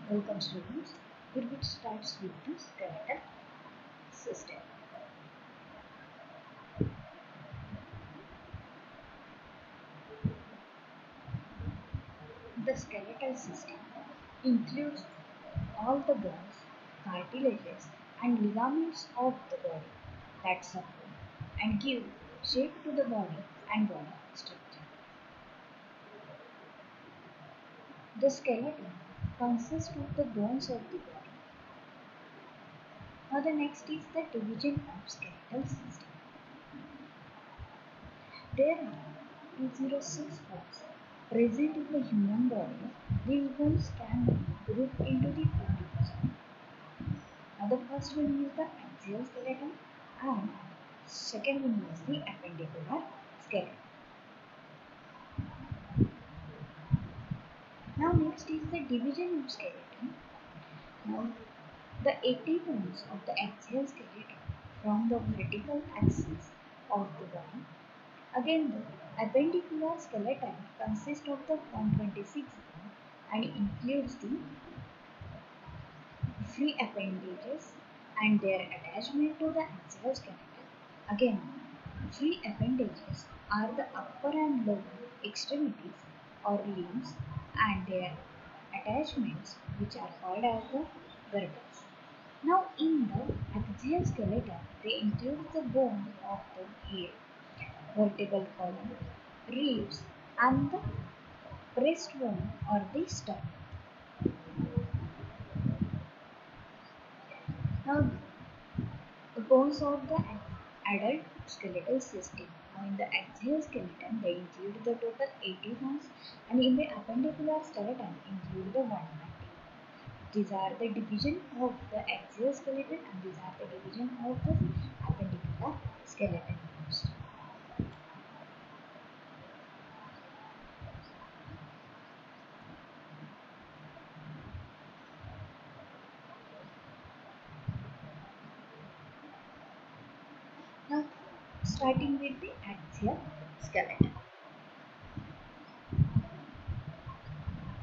Welcome students. It will starts with the skeletal system. The skeletal system includes all the bones, cartilages, and ligaments of the body that support and give shape to the body and body structure. The skeleton consists of the bones of the body. Now the next is the division of skeletal system. There are 206 bones present in the human body. These bones can be grouped into the two divisions. Now the first one is the axial skeleton and second one is the appendicular skeleton. Now next is the division of skeleton. Now the 80 bones of the axial skeleton from the vertical axis of the body. Again, the appendicular skeleton consists of the 126 bones and includes the free appendages and their attachment to the axial skeleton. Again, free appendages are the upper and lower extremities or limbs and their attachments which are called as the vertebrae. Now, in the axial skeleton, they include the bones of the head, vertebral column, ribs, and the breastbone or the stomach. Now, the bones of the adult skeletal system. Now, in the axial skeleton, they include the total 80 bones, and in the appendicular skeleton, include the 120. These are the division of the axial skeleton, and these are the division of the appendicular skeleton bones. Now, starting with the axial skeleton.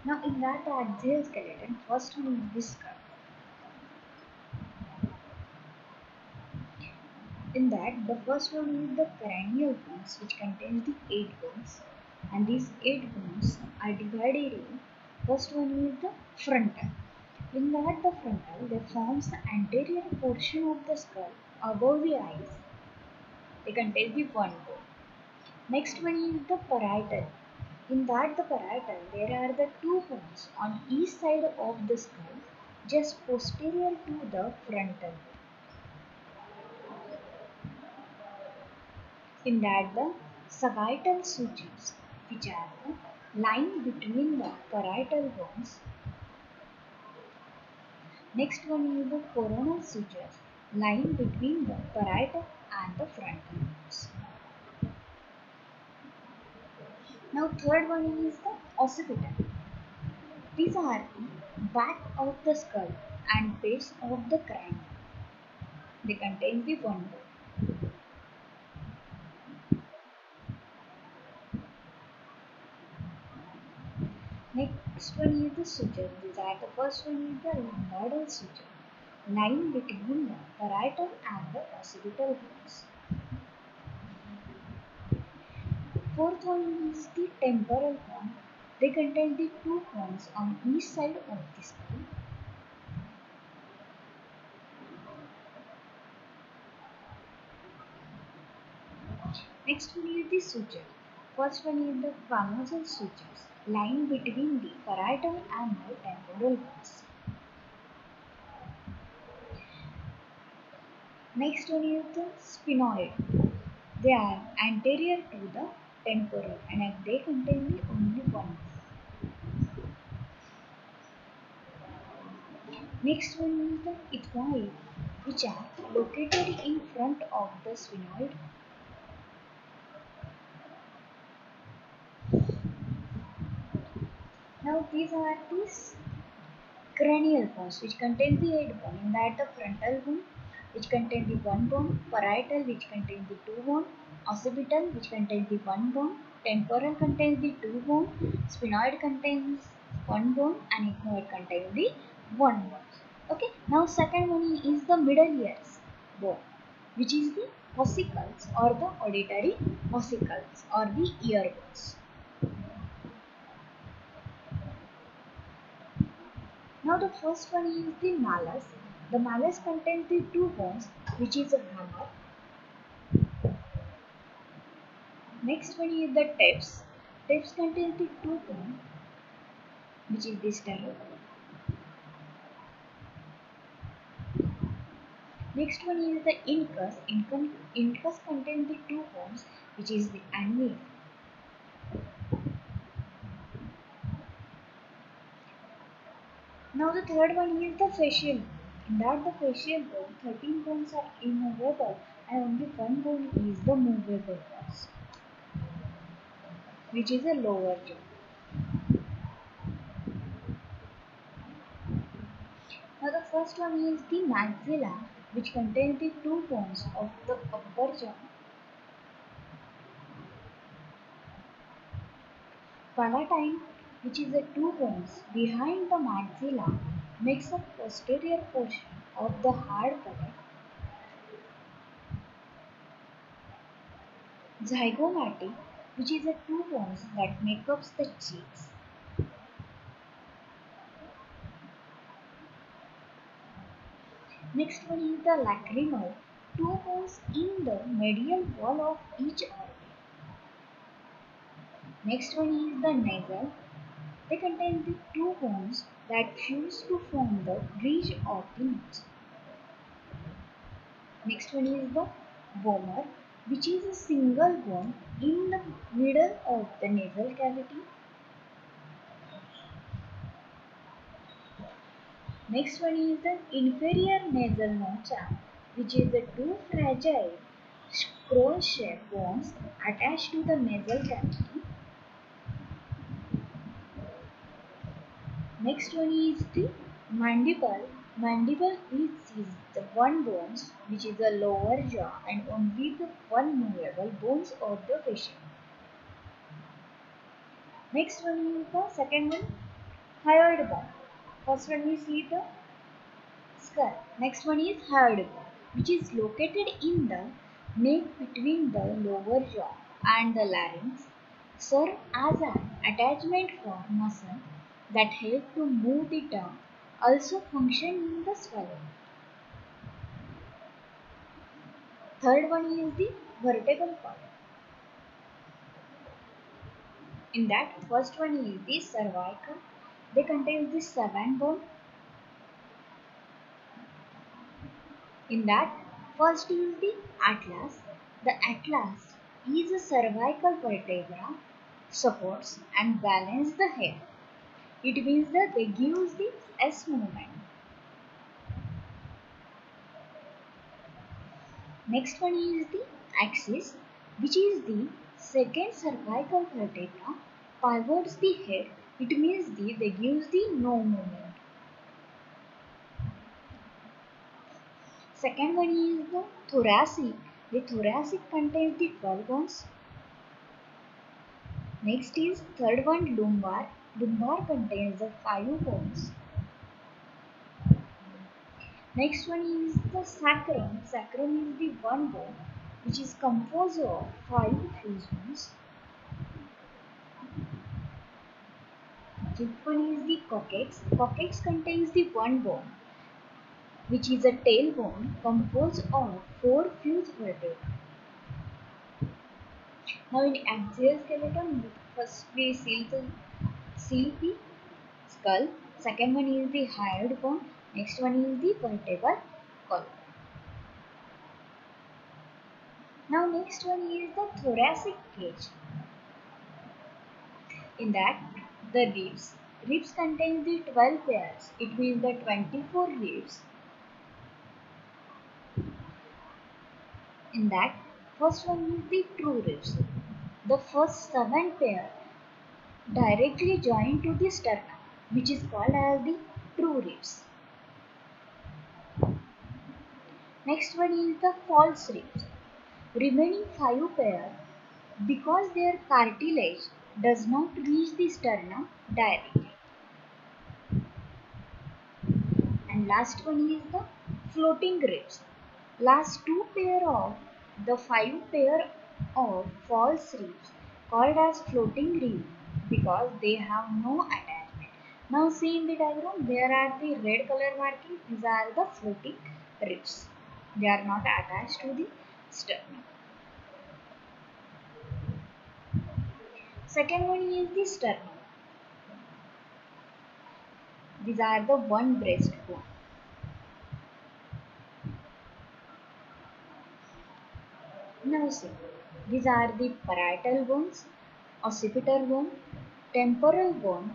Now, in that axial skeleton, first one is the skull. In that, the first one is the cranial bones, which contains the 8 bones, and these 8 bones are divided in. First one is the frontal. In that, the frontal they forms the anterior portion of the skull above the eyes. They contain the one bone. Next one is the parietal. In that, the parietal there are the 2 bones on each side of the skull, just posterior to the frontal. In that, the sagittal sutures, which are the line between the parietal bones. Next one is the coronal sutures, line between the parietal and the frontal bones. Now third one is the occipital. These are the back of the skull and base of the cranium. They contain the one bone. Next one is the suture. These are the first one is the lambdoidal suture, line between the parietal and the occipital bones. Fourth one is the temporal bone. They contain the 2 bones on each side of the skull. Next one is the suture. First one is the famousal sutures, lying between the parietal and the temporal bones. Next one is the sphenoid. They are anterior to the temporal and they contain the only one. Next one is the ethmoid, which are located in front of the sphenoid. Now these are these cranial bones which contain the 8 bone. In that, the frontal bone which contain the 1 bone, parietal which contain the 2 bone, occipital which contains the 1 bone, temporal contains the 2 bone, sphenoid contains one bone and ethmoid contains the one bone. Okay, now second one is the middle ears bone, which is the ossicles or the auditory ossicles or the ear bones. Now the first one is the malleus. The malleus contains the two bones, which is a hammer. Next one is the tips. Tips contains the two bones, which is the sternum. Next one is the incus. Incus contains the two bones, which is the anvil. Now the third one is the facial. In that the facial bone, 13 bones are immovable and only one bone is the movable bones, which is a lower jaw. Now the first one is the maxilla, which contains the two bones of the upper jaw. Palatine, which is the two bones behind the maxilla, makes up posterior portion of the hard palate. Zygomatic, which is the two bones that make up the cheeks. Next one is the lacrimal, two bones in the medial wall of each orbit. Next one is the nasal. They contain the two bones that fuse to form the bridge of the nose. Next one is the vomer, which is a single bone in the middle of the nasal cavity. Next one is the inferior nasal nocha, which is the two fragile scroll-shaped bones attached to the nasal cavity. Next one is the mandible. Mandible is the one bones which is the lower jaw and only the one movable bones of the facial. Next one is the second one, hyoid bone. First one is the skull. Next one is hyoid bone, which is located in the neck between the lower jaw and the larynx. Serve as an attachment for muscle that help to move the tongue, also function in the swallow. Third one is the vertebral part. In that, first one is the cervical. They contain the 7 bone. In that, first is the atlas. The atlas is a cervical vertebra, supports and balances the head. It means that they gives the S movement. Next one is the axis, which is the second cervical vertebra, pivots the head. It means they gives the no movement. Second one is the thoracic. The thoracic contains the 12 bones. Next is third one, lumbar. Lumbar contains the 5 bones. Next one is the sacrum. Sacrum is the one bone which is composed of 5 fused bones. Fifth one is the coccyx. Coccyx contains the one bone which is a tailbone composed of 4 fused vertebrae. Now in axial skeleton, first we see the skull. Second one is the hyoid bone. Next one is the vertebral column. Now next one is the thoracic cage. In that, the ribs. Ribs contain the 12 pairs. It means the 24 ribs. In that, first one is the true ribs. The first 7 pair directly join to the sternum, which is called as the true ribs. Next one is the false ribs. Remaining 5 pair, because their cartilage does not reach the sternum directly. last one is the floating ribs. Last two pair of the five pair of false ribs called as floating rib because they have no attachment. Now see in the diagram, there are the red color markings. These are the floating ribs. They are not attached to the sternum. Second one is the sternum. These are the one breast bone. Now see, these are the parietal bones, occipital bone, temporal bone,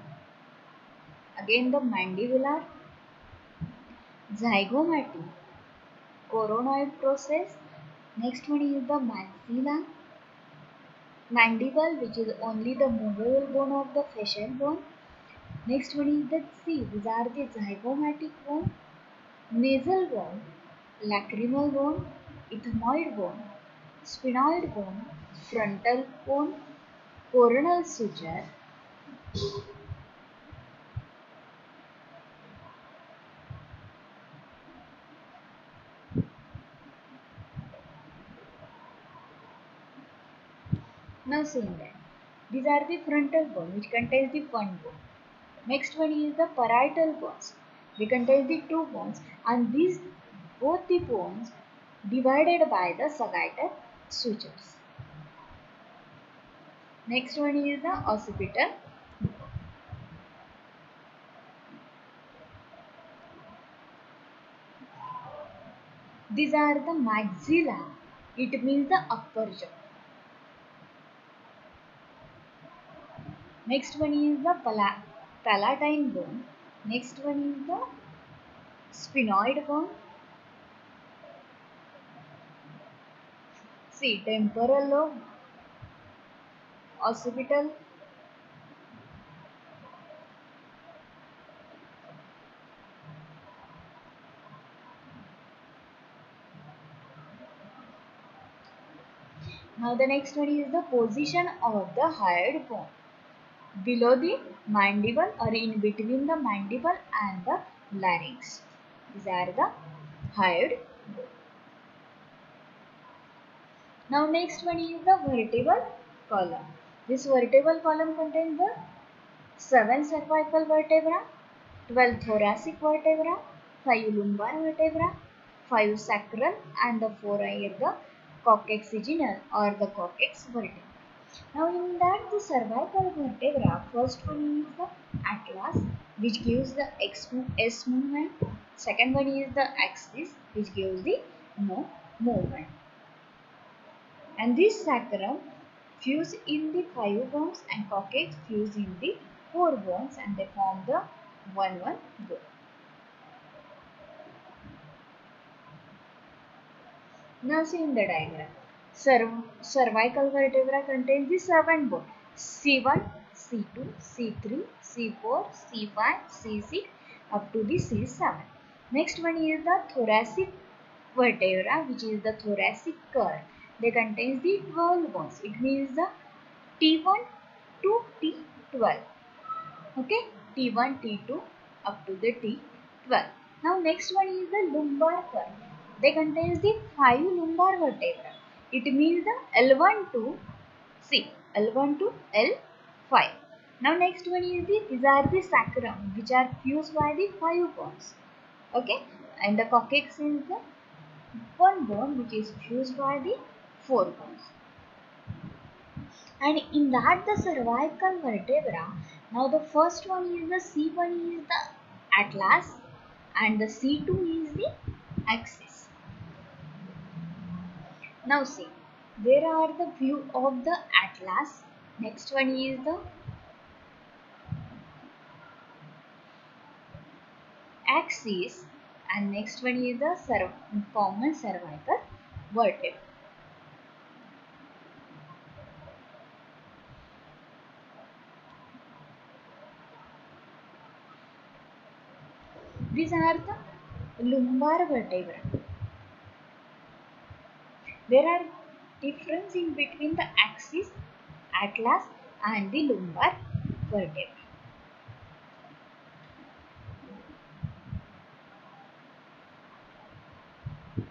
again the mandibular, zygomatic, coronoid process. Next one is the maxilla, mandible, which is only the movable bone of the facial bone. Next one is the C. These are the zygomatic bone, nasal bone, lacrimal bone, ethmoid bone, sphenoid bone, frontal bone, coronal suture. Now seeing that, these are the frontal bone which contains the one bone. Next one is the parietal bones. They contain the two bones, and these both the bones divided by the sagittal sutures. Next one is the occipital. These are the maxilla. It means the upper jaw. Next one is the palatine bone. Next one is the sphenoid bone. See, temporal lobe, occipital, now the next one is the position of the hyoid bone. Below the mandible or in between the mandible and the larynx. These are the hyoid bone. Now next one is the vertebral column. This vertebral column contains the 7 cervical vertebra, 12 thoracic vertebra, 5 lumbar vertebra, 5 sacral, and the 4 are the coccygeal or the coccyx vertebra. Now in that the cervical vertebra, first one is the atlas which gives the S movement, second one is the axis which gives the no movement. And this sacrum fuse in the 5 bones and coccyx fuse in the 4 bones and they form the 1 bone. Now see in the diagram. Cervical vertebra contains the 7 bones: C1, C2, C3, C4, C5, C6 up to the C7. Next one is the thoracic vertebra, which is the thoracic curve. They contains the 12 bones. It means the T1 to T12. Okay, T1, T2 up to the T12. Now next one is the lumbar curve. They contains the 5 lumbar vertebra. It means the L1 to L1 to L5. Now next one is these are the sacrum which are fused by the 5 bones. Okay, and the coccyx is the 1 bone which is fused by the 4 bones. And in that the cervical vertebra, now the first one is the C1 is the atlas and the C2 is the axis. Now see, there are the view of the atlas. Next one is the axis and next one is the common cervical vertebra. These are the lumbar vertebra. There are difference in between the axis, atlas and the lumbar vertebra.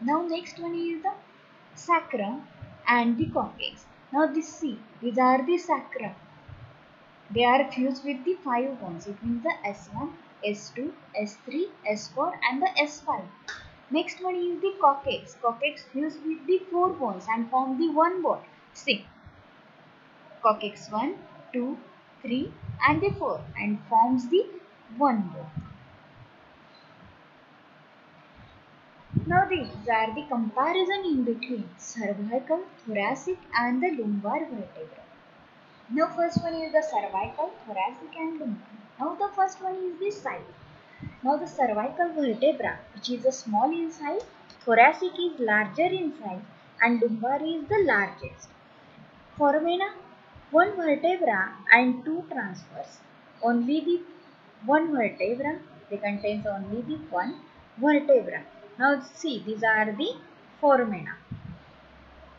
Now next one is the sacrum and the coccyx. Now these are the sacrum. They are fused with the 5 bonds. It means the S1, S2, S3, S4 and the S5. Next one is the coccyx. Coccyx fused with the 4 bonds and form the 1 bond. See, coccyx 1, 2, 3 and the 4 and forms the 1 bond. Now these are the comparison in between cervical, thoracic and the lumbar vertebra. Now first one is the cervical, thoracic and lumbar. Now the first one is the size. Now the cervical vertebra, which is a small in size, thoracic is larger in size and lumbar is the largest. Foramina, one vertebra and two transverse. Only the one vertebra, they contains only the one vertebra. Now see, these are the foramina.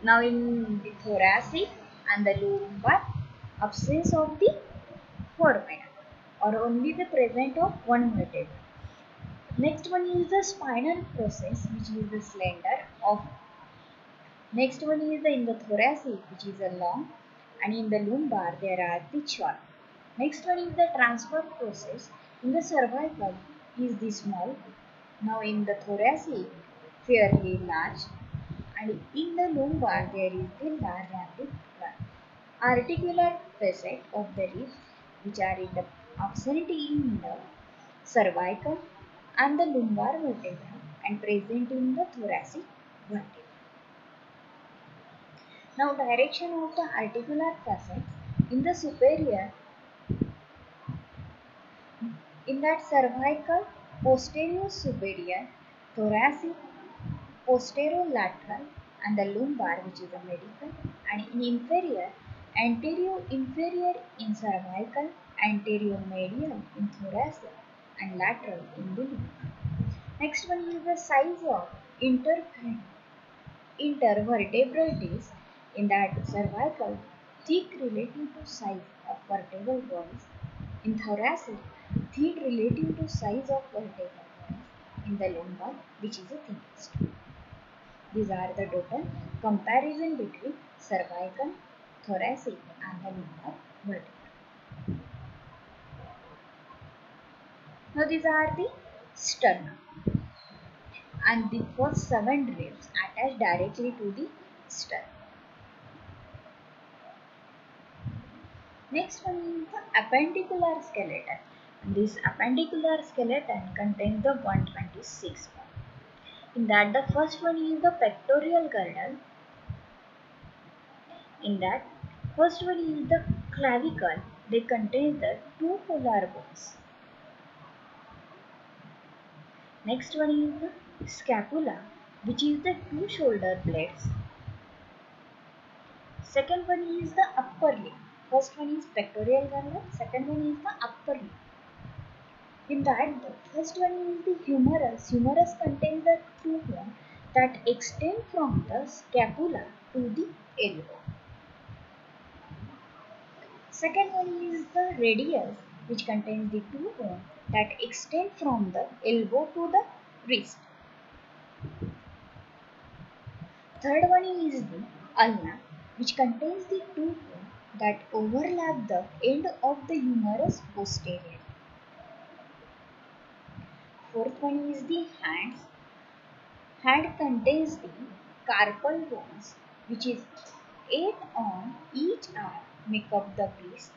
Now in the thoracic and the lumbar, absence of the foramina or only the presence of one vertebra. Next one is the spinal process, which is the slender of. Next one is the in the thoracic, which is a long, and in the lumbar there are the short. Next one is the transfer process. In the cervical is the small. Now in the thoracic fairly large, and in the lumbar there is the large and the large. Articular facet of the ribs, which are in the absent in the cervical and the lumbar vertebra and present in the thoracic vertebra. Now direction of the articular facets in the superior, in that cervical posterior superior, thoracic posterolateral and the lumbar, which is a medial, and in inferior anterior inferior in cervical, anterior medial in thoracic and lateral in the lumbar. Next one is the size of intervertebral disc. In that cervical, thick relative to size of vertebral bodies. In thoracic, thick relative to size of vertebral bodies. In the lumbar, which is the thickest. These are the total comparison between cervical, thoracic and the lumbar vertebra. Now these are the sternum and the first 7 ribs attached directly to the sternum. Next one is the appendicular skeleton. This appendicular skeleton contains the 126 bones. In that the first one is the pectoral girdle. In that first one is the clavicle. They contain the 2 polar bones. Next one is the scapula, which is the 2 shoulder blades. Second one is the upper limb. First one is pectoral girdle, second one is the upper limb. In that, the first one is the humerus. Humerus contains the 2 bones that extend from the scapula to the elbow. Second one is the radius, which contains the 2 bones that extend from the elbow to the wrist. Third one is the ulna, which contains the 2 bones that overlap the end of the humerus posterior. Fourth one is the hands. Hand contains the carpal bones, which is 8 on each arm, make up the wrist.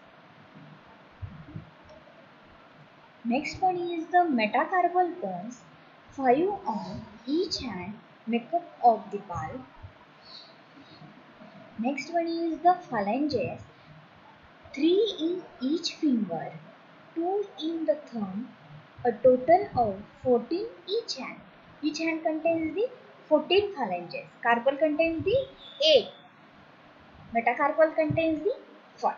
Next one is the metacarpal bones, 5 on each hand, make up of the palm. Next one is the phalanges, 3 in each finger, 2 in the thumb, a total of 14 each hand. Each hand contains the 14 phalanges. Carpal contains the 8. Metacarpal contains the 5.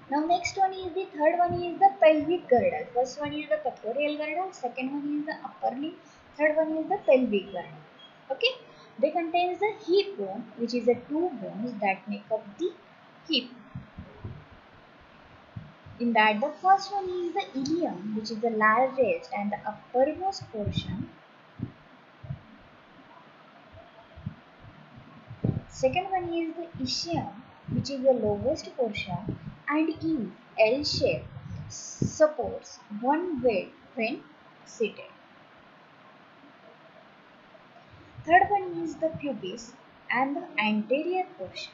Now next one is the third one is the pelvic girdle. First one is the pectoral girdle, second one is the upper limb, third one is the pelvic girdle. Okay, they contains the hip bone, which is the 2 bones that make up the hip. In that, the first one is the ilium, which is the largest and the uppermost portion. Second one is the ischium, which is the lowest portion and is L-shaped, supports one weight when seated. Third one is the pubis and the anterior portion.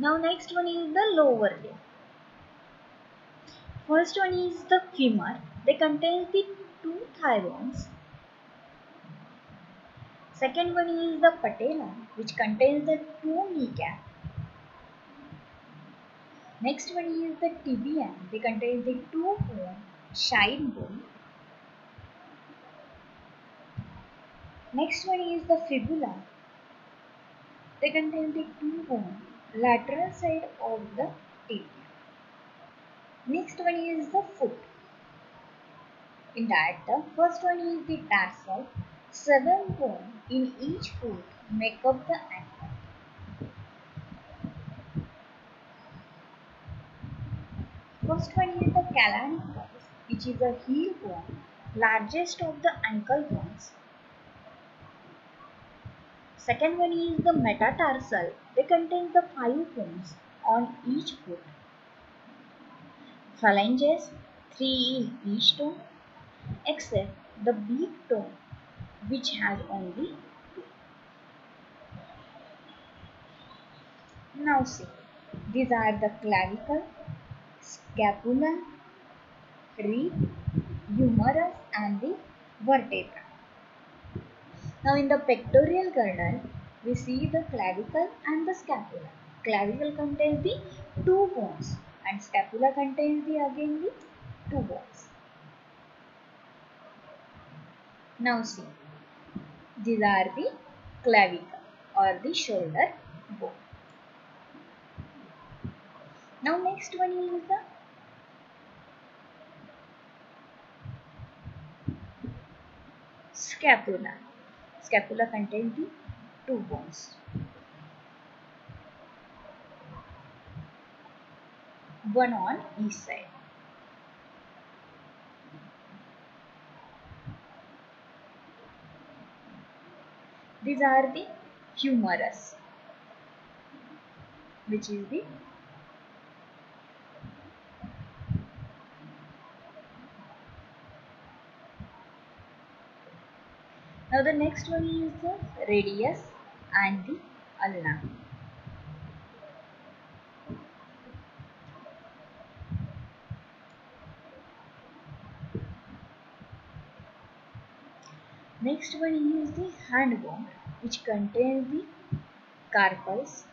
Now next one is the lower limb. First one is the femur. They contain the two thigh bones. Second one is the patella, which contains the two kneecap. Next one is the tibia. They contain the two bone, side bone. Next one is the fibula. They contain the two bone, lateral side of the tibia. Next one is the foot. In that, the first one is the tarsal. 7 bones in each foot make up the ankle. First one is the calcaneus, which is the heel bone, largest of the ankle bones. Second one is the metatarsal. They contain the 5 bones on each foot. Phalanges, 3 in each toe, except the big toe, which has only 2. Now see, these are the clavicle, scapula, rib, humerus and the vertebra. Now in the pectoral girdle, we see the clavicle and the scapula. Clavicle contains the 2 bones and scapula contains again the 2 bones. Now see, these are the clavicle or the shoulder bone. Now next one is the scapula. Scapula contains the 2 bones. One on each side. These are the humerus, which is the now the next one is the radius and the ulna. Next one is the hand bone, which contains the carpals,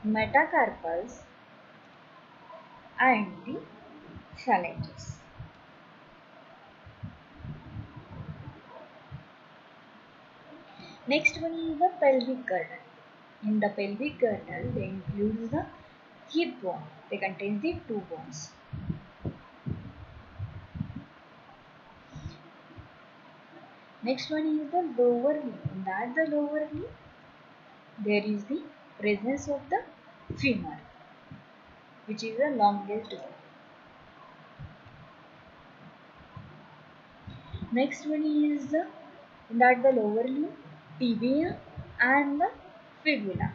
metacarpals and the phalanges. Next one is the pelvic girdle. In the pelvic girdle, they include the hip bone. They contain the 2 bones. Next one is the lower limb. In that the lower limb, there is the presence of the femur, which is the longest bone. Next one is in that the lower limb, tibia and the fibula.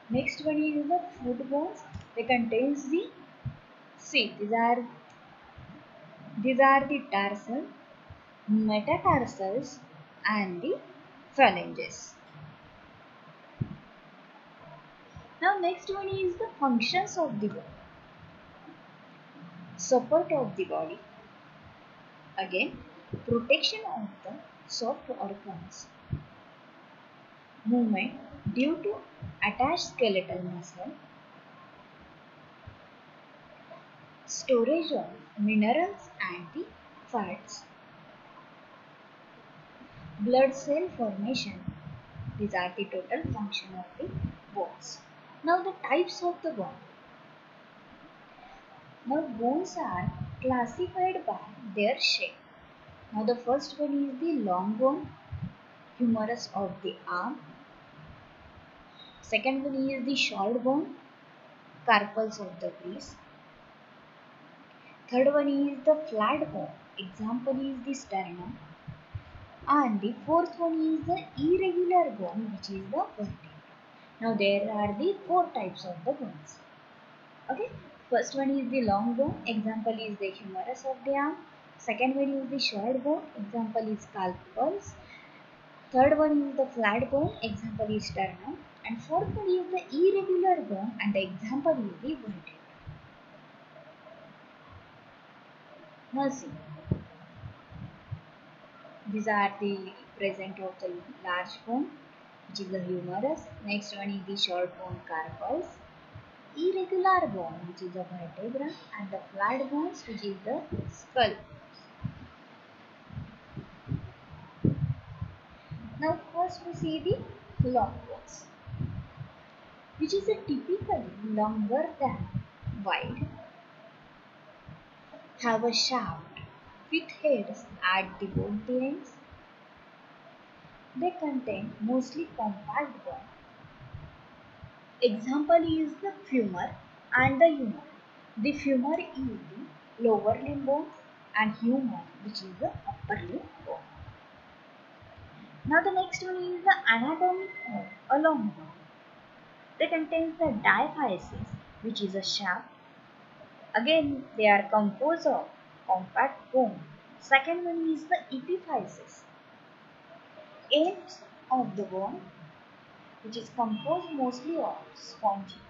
Next one is the foot bones. They contains the these are the tarsal, metatarsals and the phalanges. Now next one is the functions of the body. Support of the body. Again, protection of the soft organs. Movement due to attached skeletal muscle. Storage of minerals and the fats. Blood cell formation. These are the total function of the bones. Now the types of the bone. Now bones are classified by their shape. Now the first one is the long bone, humerus of the arm. Second one is the short bone, carpals of the wrist. Third one is the flat bone, example is the sternum. And the fourth one is the irregular bone, which is the vertebra. Now there are the four types of the bones. Okay, first one is the long bone, example is the humerus of the arm. Second one is the short bone, example is carpals. Third one is the flat bone, example is sternum. And fourth one is the irregular bone, and the example is the vertebra. Now see, these are the present of the large bone, which is the humerus. Next one is the short bone, carpals. Irregular bone, which is the vertebra, and the flat bones, which is the skull. Now first we see the long bones, which is a typically longer than wide, have a shaft with heads at the both ends. They contain mostly compact bone. Example is the femur and the humer. The femur is the lower limb bone and humer, which is the upper limb bone. Now the next one is the anatomy of a long bone. They contain the diaphysis, which is a shaft. Again, they are composed of compact bone. Second one is the epiphysis, ends of the bone, which is composed mostly of spongy.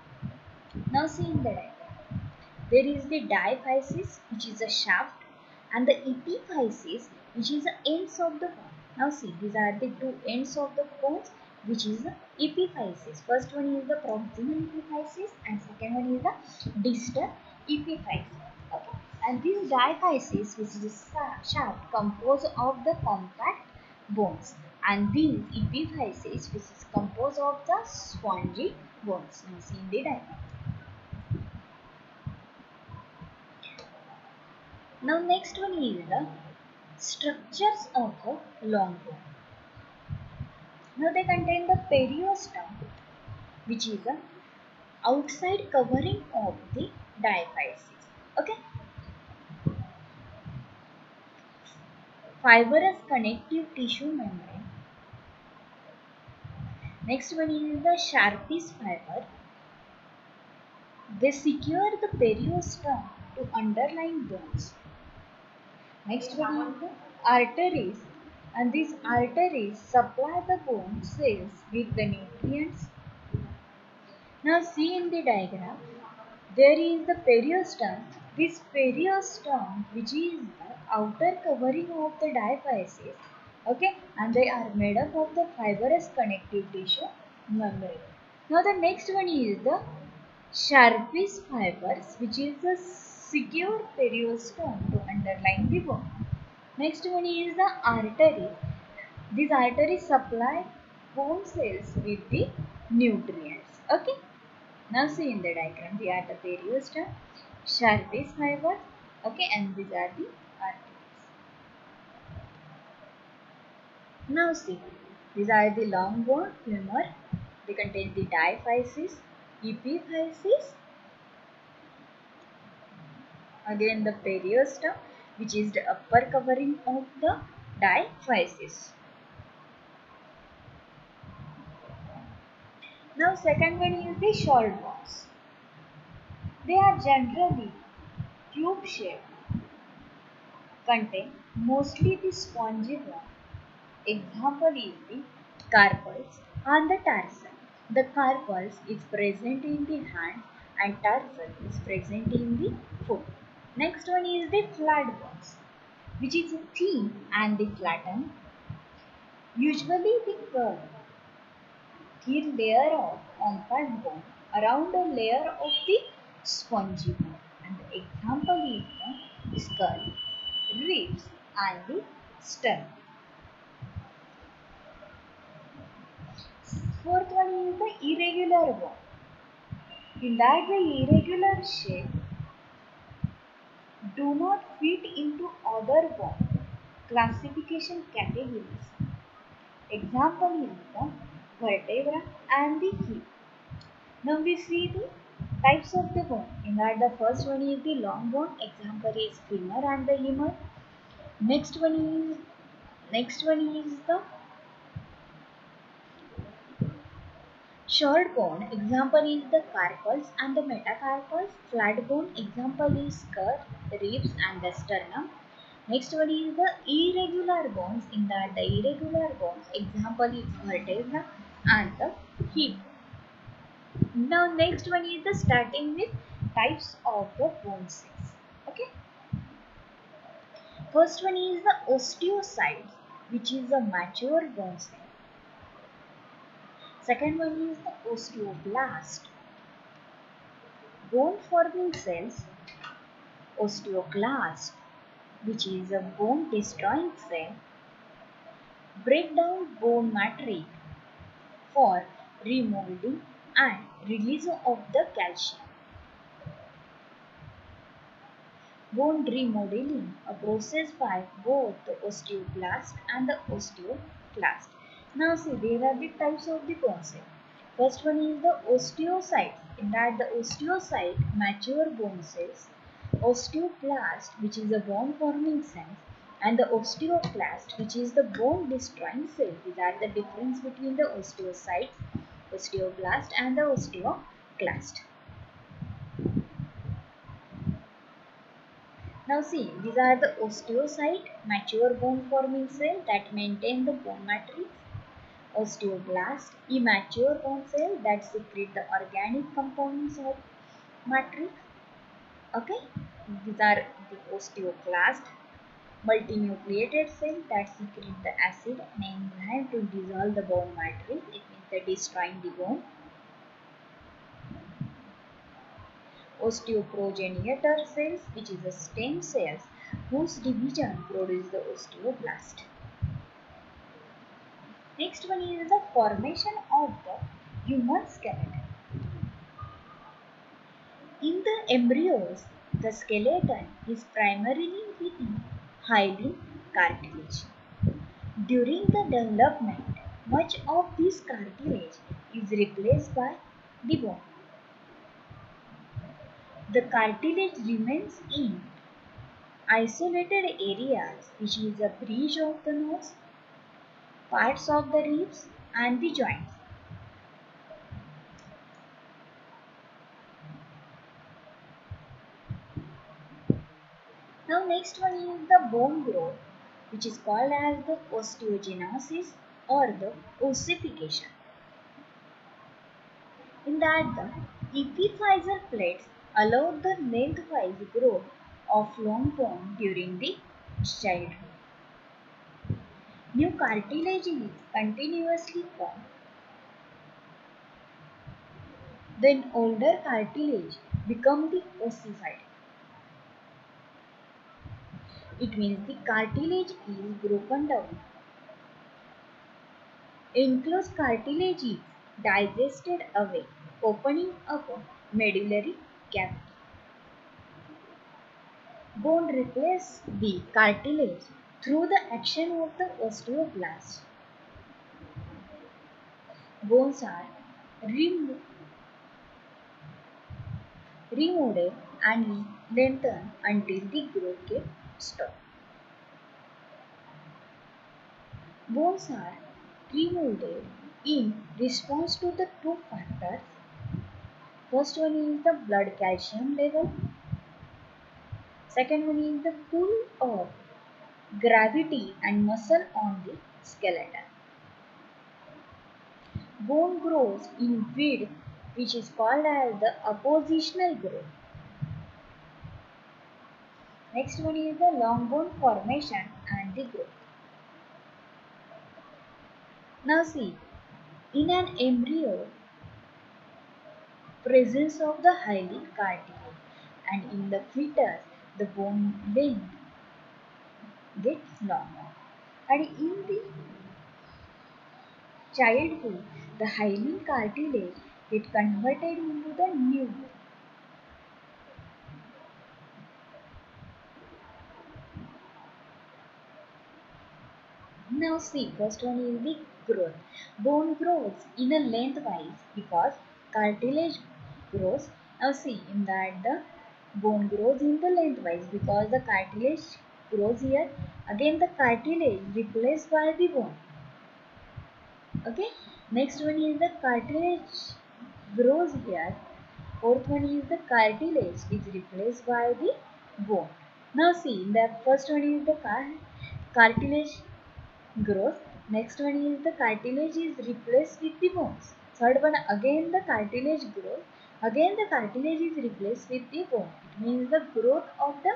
Now see in the diagram, there is the diaphysis, which is a shaft, and the epiphysis, which is the ends of the bone. Now see, these are the two ends of the bones, which is the epiphysis. First one is the proximal epiphysis, and second one is the distal epiphysis. Okay, and this diaphysis, which is a shaft, composed of the compact bones, and this epiphysis, which is composed of the spongy bones. Now see in the diagram. Now next one is the structures of a long bone. Now they contain the periosteum, which is the outside covering of the diaphysis. Okay. Fibrous connective tissue membrane. Next one is the Sharp's fiber. They secure the periosteum to underlying bones. Next one is the arteries, and these arteries supply the bone cells with the nutrients. Now see in the diagram, there is the periosteum. This periosteum, which is the outer covering of the diaphysis, okay, and they are made up of the fibrous connective tissue membrane. Now the next one is the Sharp's fibers, which is the secure periosteum to underline the bone. Next one is the artery. These arteries supply bone cells with the nutrients. Okay. Now see in the diagram, we are the periosteum, Sharp's fiber, okay, and these are the arteries. Now see, these are the long bone, femur. They contain the diaphysis, epiphysis, again the periosteum, which is the upper covering of the diaphysis. Now second one is the short bones. They are generally tube shaped, contain mostly the spongy bone. Example is the carpals and the tarsal. The carpals is present in the hand and tarsal is present in the foot. Next one is the flat bones, which is thin and the flattened. Usually the curve, thin layer of compact bone around a layer of the spongy bone. And the example is the skull, ribs and the sternum. Fourth one is the irregular bone. In that the irregular shape do not fit into other bone classification categories. Example is the vertebra and the hip. Now we see the types of the bone. In that the first one is the long bone. Example is femur and the lemur. Next one is the short bone. Example is the carpals and the metacarpals. Flat bone. Example is skull, ribs and the sternum. Next one is the irregular bones. In that the irregular bones. Example is vertebra and the hip. Now next one is the starting with types of the bone cells. Okay. First one is the osteocytes, which is a mature bone cell. Second one is the osteoblast, bone forming cells. Osteoclast, which is a bone destroying cell. Break down bone matrix for remolding and release of the calcium. Bone remodeling, a process by both the osteoblast and the osteoclast. Now see, there are the types of the bone cell. First one is the osteocyte. In that the osteocyte, mature bone cells. Osteoblast, which is a bone forming cell, and the osteoclast, which is the bone destroying cell. These are the difference between the osteocyte, osteoblast and the osteoclast. Now see, these are the osteocyte, mature bone forming cell that maintain the bone matrix. Osteoblast, immature bone cell that secrete the organic components of matrix. Okay, these are the osteoclast, multinucleated cell that secrete the acid and enzyme to dissolve the bone matrix. It means the destroying the bone. Osteoprogenitor cells, which is the stem cells whose division produce the osteoblast. Next one is the formation of the human skeleton. In the embryos, the skeleton is primarily within hyaline cartilage. During the development, much of this cartilage is replaced by the bone. The cartilage remains in isolated areas, which is a bridge of the nose, parts of the ribs and the joints. Now next one is the bone growth, which is called as the osteogenesis or the ossification. In that the epiphyseal plates allow the lengthwise growth of long bone during the childhood. New cartilage is continuously formed. Then older cartilage become the ossified. It means the cartilage is broken down. Enclosed cartilage is digested away, opening up a medullary cavity. Bone replaces the cartilage through the action of the osteoblast. Bones are remodeled and lengthened until the growth gets stopped. Bones are remodeled in response to the two factors. First one is the blood calcium level. Second one is the pull of gravity and muscle on the skeleton. Bone grows in width, which is called as the oppositional growth. Next one is the long bone formation and the growth. Now see, in an embryo, presence of the hyaline cartilage, and in the fetus, the bone length gets longer. And in the childhood, the hyaline cartilage gets converted into the new bone. Now see, first one is the growth. Bone grows in a lengthwise because cartilage grows. Now see, in that the bone grows in the lengthwise because the cartilage grows here. Again the cartilage replaced by the bone. Okay. Next one is the cartilage grows here. Fourth one is the cartilage is replaced by the bone. Now see, the first one is the cartilage grows. Next one is the cartilage is replaced with the bones. Third one again the cartilage grows. Again the cartilage is replaced with the bone. It means the growth of the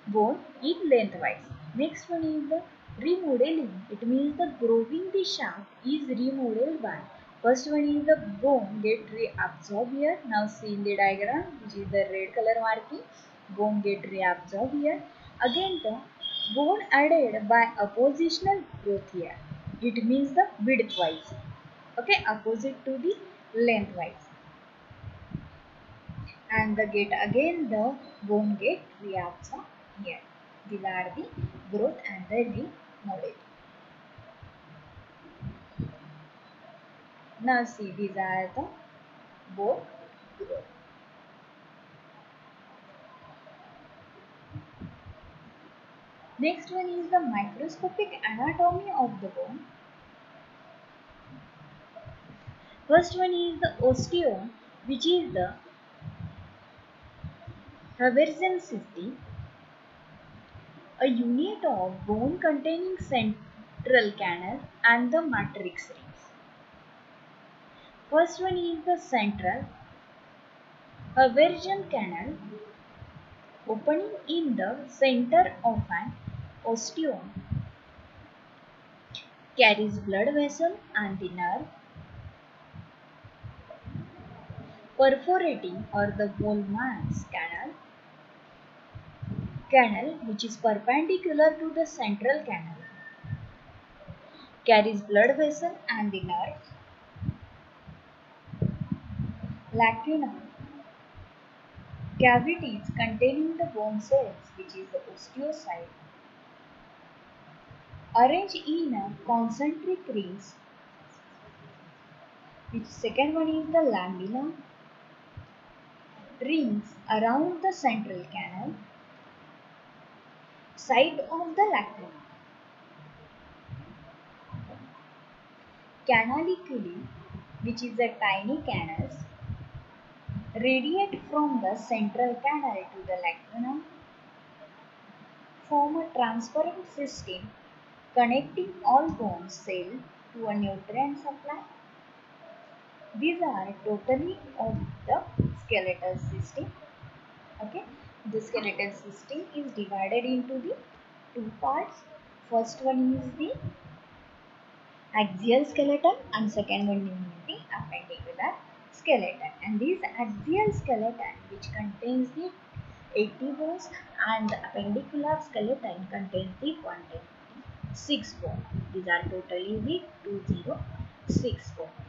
bone in lengthwise. Next one is the remodeling. It means the growing the shaft is remodeled by. First one is the bone get reabsorbed here. Now see in the diagram, which is the red color marking. Bone get reabsorbed here. Again the bone added by oppositional growth here. It means the widthwise. Okay, opposite to the lengthwise. And the get again the bone get reabsorbed here. These are the growth and the remodeling. Now see, these are the bone growth. Next one is the microscopic anatomy of the bone. First one is the osteon, which is the Haversian system, a unit of bone containing central canal and the matrix rings. First one is the central Haversian canal, opening in the center of an osteon, carries blood vessel and the nerve, perforating or the Volmann's canal which is perpendicular to the central canal, carries blood vessel and the nerve, lacuna, cavities containing the bone cells which is the osteocyte, arranged in a concentric rings, which second one is the lamina, rings around the central canal, side of the lacuna. Canaliculi, which is the tiny canals, radiate from the central canal to the lacuna, form a transparent system connecting all bone cells to a nutrient supply. These are totally of the skeletal system. Okay, the skeletal system is divided into the two parts. First one is the axial skeleton and second one is the appendicular skeleton. And this axial skeleton which contains the 80 bones and the appendicular skeleton contains the 126 bones. These are totally the 206 bones.